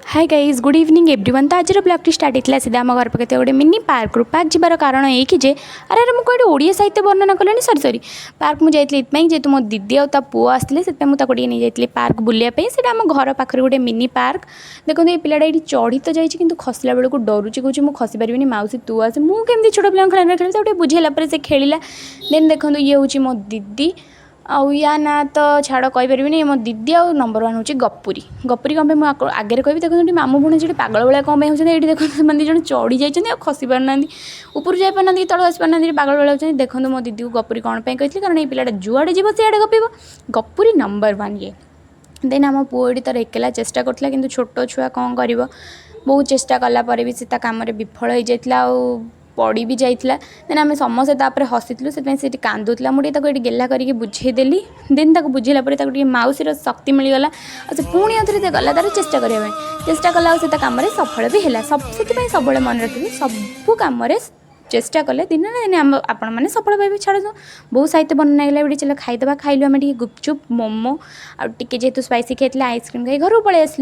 Hi guys good evening everyone. तो आज blog T start होता सीधा आम घर पाखे गोटे मिनी पार्क पार्क जबार कारण ये कि जे अरे अरे मुझे ओडिया साहित्य वर्णना कले सरी सरी पार्क मुझे जेहेतु मो दीदी और ता पुआ आसते से नहीं जाती पार्क बुलायापी से आम घर पाखे गोटे मिनी पार्क देखो ये पिलाटा ये चढ़ी तो जाइए खसला बेलू डरुची कौन मुझे खसी पारि मौसी तू आसे मुझे छोट पिला खेल खेल बुझेगा से खेला देन देखो ये हूँ मो दीदी आउ या ना तो छाड़ कहीपरि मो दीदी आ नंबर वन हूँ गपुरी गपुरी कम मुझे आगे कहि देखो मामू भुणी जो पागल भाया कम होती देखो मैंने जन चढ़ी जाइए खसी पारना ऊपर जा पारना तल आसी पारना पागल भाया होती देखो मो दीदी को गपुरी कौन पे कही कारण ये पिलाटा जुआड़े जीव सियाड़े गपिब गपुरी नंबर वन ये देन आम पुओ ये तार एकला चेष्टा करता कि छोट छुआ कौन कर बहुत चेष्टा कलापर भी से कम विफल हो जाता पड़ी भी जाइला देन आम समस्ते तापर हसीलु से कांदुला मुझे ये गेला करके बुझेदेली देन ताको बुझेला मौसीर शक्ति मिलगला और से पुणी आउे गला तार चेष्टा करने चेष्टा कला से कम सफल भी है सब सब मन रखिए सबू कम चेष्टा कले दिन ना दिन आम आपण मैंने सफल पाइबे छाड़ बहुत साहित्य बना गला चल खाईदे खाइलु आम गुपचुप मोमो आगे जेहतु स्पाइसी खाई आइसक्रीम खाई घर पलि आसलु।